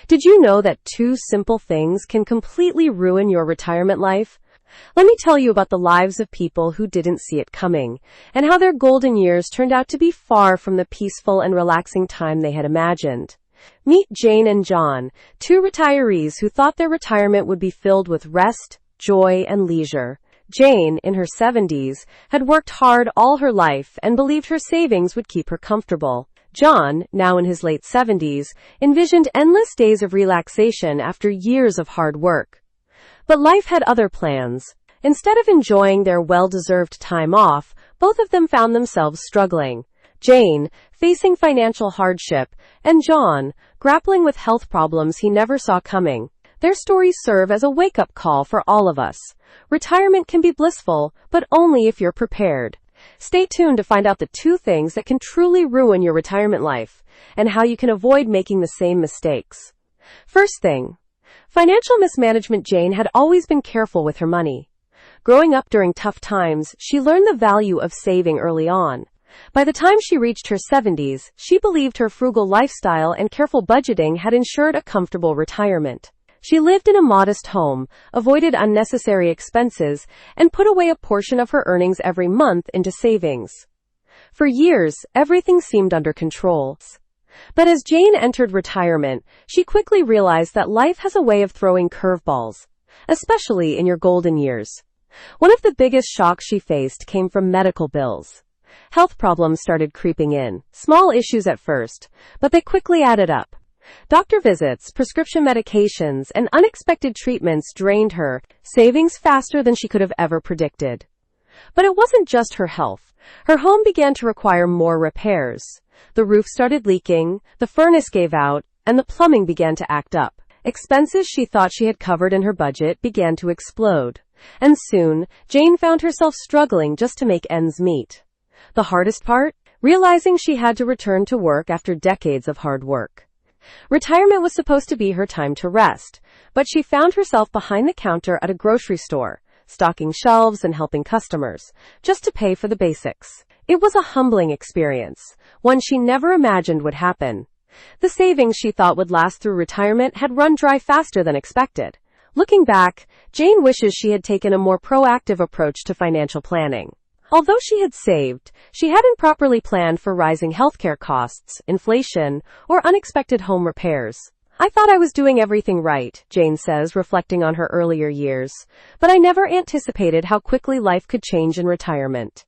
Did you know that two simple things can completely ruin your retirement life? Let me tell you about the lives of people who didn't see it coming, and how their golden years turned out to be far from the peaceful and relaxing time they had imagined. Meet Jane and John, two retirees who thought their retirement would be filled with rest, joy, and leisure. Jane, in her 70s, had worked hard all her life and believed her savings would keep her comfortable. John, now in his late 70s, envisioned endless days of relaxation after years of hard work. But life had other plans. Instead of enjoying their well-deserved time off, both of them found themselves struggling. Jane, facing financial hardship, and John, grappling with health problems he never saw coming. Their stories serve as a wake-up call for all of us. Retirement can be blissful, but only if you're prepared. Stay tuned to find out the two things that can truly ruin your retirement life, and how you can avoid making the same mistakes. First thing, financial mismanagement. Jane had always been careful with her money. Growing up during tough times, she learned the value of saving early on. By the time she reached her 70s, she believed her frugal lifestyle and careful budgeting had ensured a comfortable retirement. She lived in a modest home, avoided unnecessary expenses, and put away a portion of her earnings every month into savings. For years, everything seemed under control. But as Jane entered retirement, she quickly realized that life has a way of throwing curveballs, especially in your golden years. One of the biggest shocks she faced came from medical bills. Health problems started creeping in, small issues at first, but they quickly added up. Doctor visits, prescription medications, and unexpected treatments drained her savings faster than she could have ever predicted. But it wasn't just her health. Her home began to require more repairs. The roof started leaking, the furnace gave out, and the plumbing began to act up. Expenses she thought she had covered in her budget began to explode. And soon, Jane found herself struggling just to make ends meet. The hardest part? Realizing she had to return to work after decades of hard work. Retirement was supposed to be her time to rest, but she found herself behind the counter at a grocery store, stocking shelves and helping customers, just to pay for the basics. It was a humbling experience, one she never imagined would happen. The savings she thought would last through retirement had run dry faster than expected. Looking back, Jane wishes she had taken a more proactive approach to financial planning. Although she had saved, she hadn't properly planned for rising healthcare costs, inflation, or unexpected home repairs. I thought I was doing everything right, Jane says, reflecting on her earlier years, but I never anticipated how quickly life could change in retirement.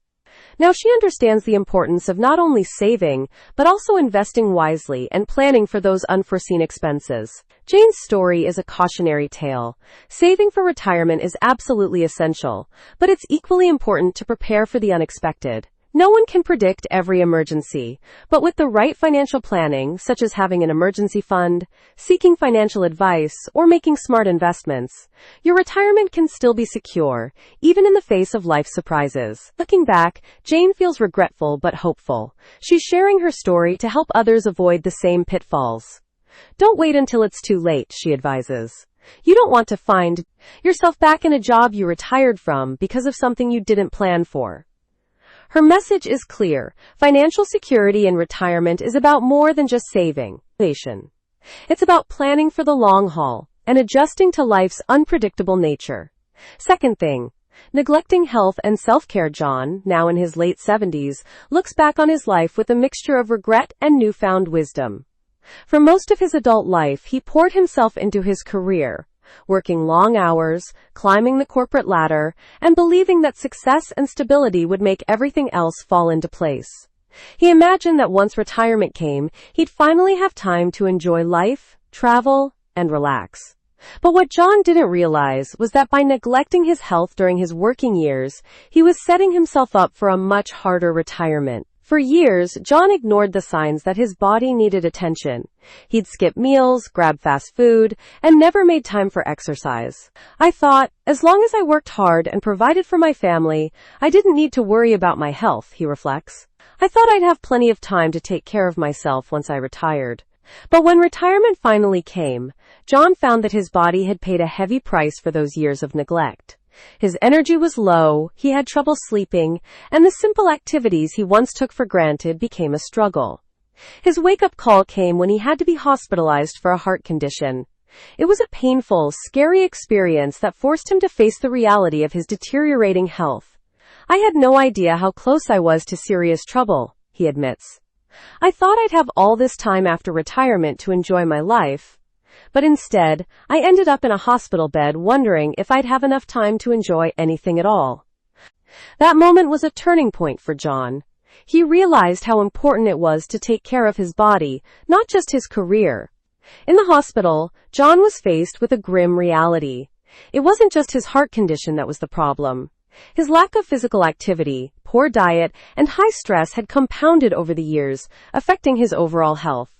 Now she understands the importance of not only saving, but also investing wisely and planning for those unforeseen expenses. Jane's story is a cautionary tale. Saving for retirement is absolutely essential, but it's equally important to prepare for the unexpected. No one can predict every emergency, but with the right financial planning, such as having an emergency fund, seeking financial advice, or making smart investments, your retirement can still be secure, even in the face of life surprises. Looking back, Jane feels regretful but hopeful. She's sharing her story to help others avoid the same pitfalls. Don't wait until it's too late, she advises. You don't want to find yourself back in a job you retired from because of something you didn't plan for. Her message is clear. Financial security in retirement is about more than just saving. It's about planning for the long haul and adjusting to life's unpredictable nature. Second thing, neglecting health and self-care. John, now in his late 70s, looks back on his life with a mixture of regret and newfound wisdom. For most of his adult life, he poured himself into his career, working long hours, climbing the corporate ladder, and believing that success and stability would make everything else fall into place. He imagined that once retirement came, he'd finally have time to enjoy life, travel, and relax. But what John didn't realize was that by neglecting his health during his working years, he was setting himself up for a much harder retirement. For years, John ignored the signs that his body needed attention. He'd skip meals, grab fast food, and never made time for exercise. I thought, as long as I worked hard and provided for my family, I didn't need to worry about my health, he reflects. I thought I'd have plenty of time to take care of myself once I retired. But when retirement finally came, John found that his body had paid a heavy price for those years of neglect. His energy was low, he had trouble sleeping, and the simple activities he once took for granted became a struggle. His wake-up call came when he had to be hospitalized for a heart condition. It was a painful, scary experience that forced him to face the reality of his deteriorating health. "I had no idea how close I was to serious trouble," he admits. "I thought I'd have all this time after retirement to enjoy my life. But instead, I ended up in a hospital bed wondering if I'd have enough time to enjoy anything at all." That moment was a turning point for John. He realized how important it was to take care of his body, not just his career. In the hospital, John was faced with a grim reality. It wasn't just his heart condition that was the problem. His lack of physical activity, poor diet, and high stress had compounded over the years, affecting his overall health.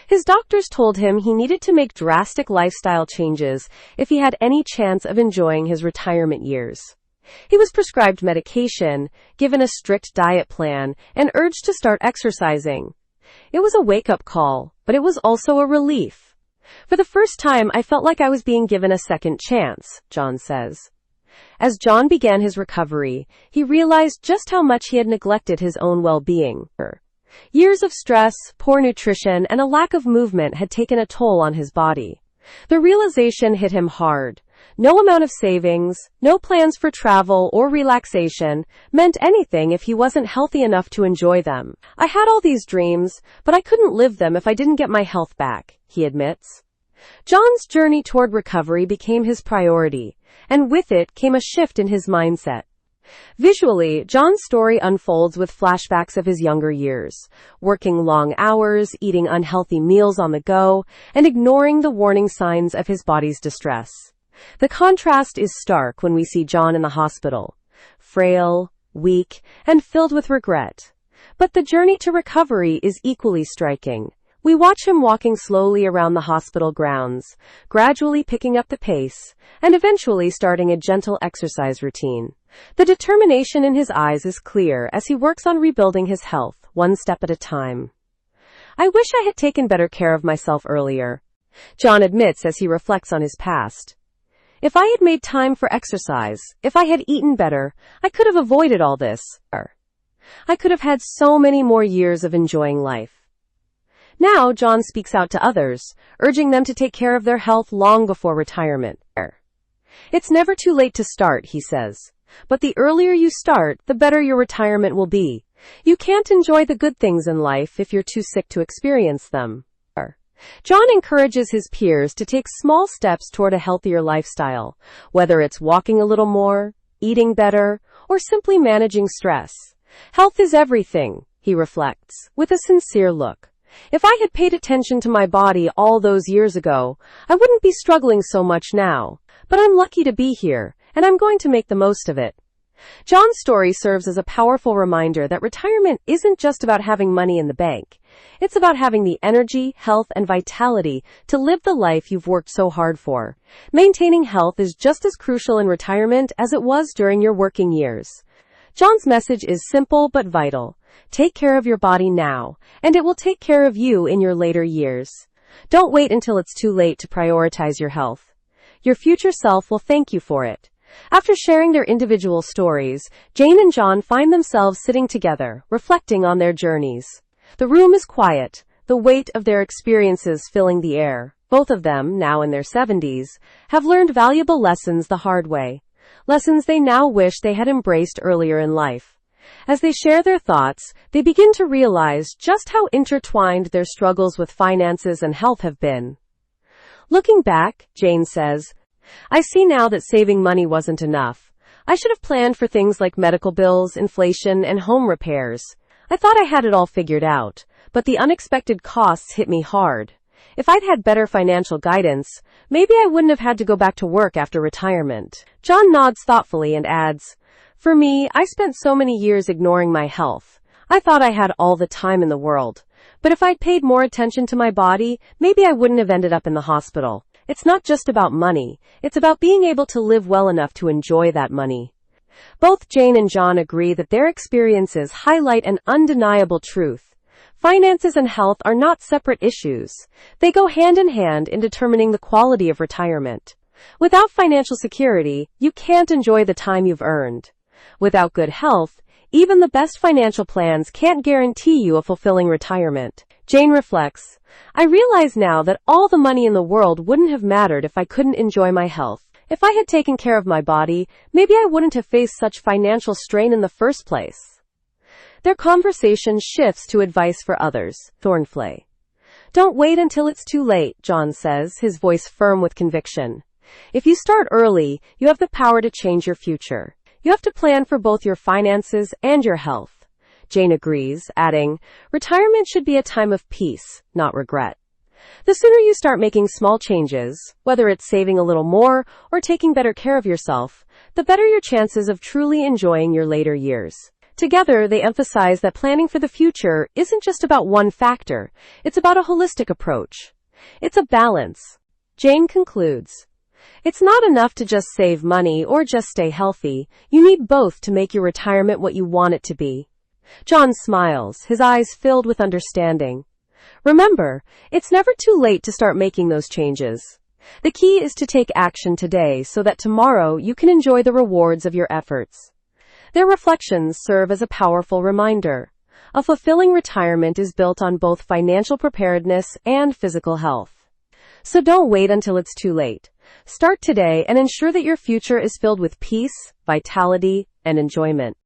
His doctors told him he needed to make drastic lifestyle changes if he had any chance of enjoying his retirement years. He was prescribed medication, given a strict diet plan, and urged to start exercising. It was a wake-up call, but it was also a relief. "For the first time, I felt like I was being given a second chance," John says. As John began his recovery, he realized just how much he had neglected his own well-being. Years of stress, poor nutrition, and a lack of movement had taken a toll on his body. The realization hit him hard. No amount of savings, no plans for travel or relaxation meant anything if he wasn't healthy enough to enjoy them. "I had all these dreams, but I couldn't live them if I didn't get my health back," he admits. John's journey toward recovery became his priority, and with it came a shift in his mindset. Visually, John's story unfolds with flashbacks of his younger years, working long hours, eating unhealthy meals on the go, and ignoring the warning signs of his body's distress. The contrast is stark when we see John in the hospital, frail, weak, and filled with regret. But the journey to recovery is equally striking. We watch him walking slowly around the hospital grounds, gradually picking up the pace, and eventually starting a gentle exercise routine. The determination in his eyes is clear as he works on rebuilding his health, one step at a time. "I wish I had taken better care of myself earlier," John admits as he reflects on his past. "If I had made time for exercise, if I had eaten better, I could have avoided all this. I could have had so many more years of enjoying life." Now, John speaks out to others, urging them to take care of their health long before retirement. "It's never too late to start," he says. "But the earlier you start, the better your retirement will be. You can't enjoy the good things in life if you're too sick to experience them." John encourages his peers to take small steps toward a healthier lifestyle, whether it's walking a little more, eating better, or simply managing stress. "Health is everything," he reflects, with a sincere look. "If I had paid attention to my body all those years ago, I wouldn't be struggling so much now. But I'm lucky to be here, and I'm going to make the most of it." John's story serves as a powerful reminder that retirement isn't just about having money in the bank. It's about having the energy, health, and vitality to live the life you've worked so hard for. Maintaining health is just as crucial in retirement as it was during your working years. John's message is simple but vital. Take care of your body now, and it will take care of you in your later years. Don't wait until it's too late to prioritize your health. Your future self will thank you for it. After sharing their individual stories, Jane and John find themselves sitting together, reflecting on their journeys. The room is quiet, the weight of their experiences filling the air. Both of them, now in their 70s, have learned valuable lessons the hard way. Lessons they now wish they had embraced earlier in life. As they share their thoughts, they begin to realize just how intertwined their struggles with finances and health have been. Looking back, Jane says, "I see now that saving money wasn't enough. I should have planned for things like medical bills, inflation, and home repairs. I thought I had it all figured out, but the unexpected costs hit me hard. If I'd had better financial guidance, maybe I wouldn't have had to go back to work after retirement." John nods thoughtfully and adds, "For me, I spent so many years ignoring my health. I thought I had all the time in the world. But if I'd paid more attention to my body, maybe I wouldn't have ended up in the hospital. It's not just about money. It's about being able to live well enough to enjoy that money." Both Jane and John agree that their experiences highlight an undeniable truth. Finances and health are not separate issues. They go hand in hand in determining the quality of retirement. Without financial security, you can't enjoy the time you've earned. Without good health, even the best financial plans can't guarantee you a fulfilling retirement. Jane reflects, I realize now that all the money in the world wouldn't have mattered if I couldn't enjoy my health. If I had taken care of my body, maybe I wouldn't have faced such financial strain in the first place. Their conversation shifts to advice for others. Thornflay. Don't wait until it's too late, John says, his voice firm with conviction. If you start early, you have the power to change your future. You have to plan for both your finances and your health. Jane agrees, adding, retirement should be a time of peace, not regret. The sooner you start making small changes, whether it's saving a little more or taking better care of yourself, the better your chances of truly enjoying your later years. Together, they emphasize that planning for the future isn't just about one factor. It's about a holistic approach. It's a balance. Jane concludes, it's not enough to just save money or just stay healthy. You need both to make your retirement what you want it to be. John smiles, his eyes filled with understanding. Remember, it's never too late to start making those changes. The key is to take action today so that tomorrow you can enjoy the rewards of your efforts. Their reflections serve as a powerful reminder. A fulfilling retirement is built on both financial preparedness and physical health. So don't wait until it's too late. Start today and ensure that your future is filled with peace, vitality, and enjoyment.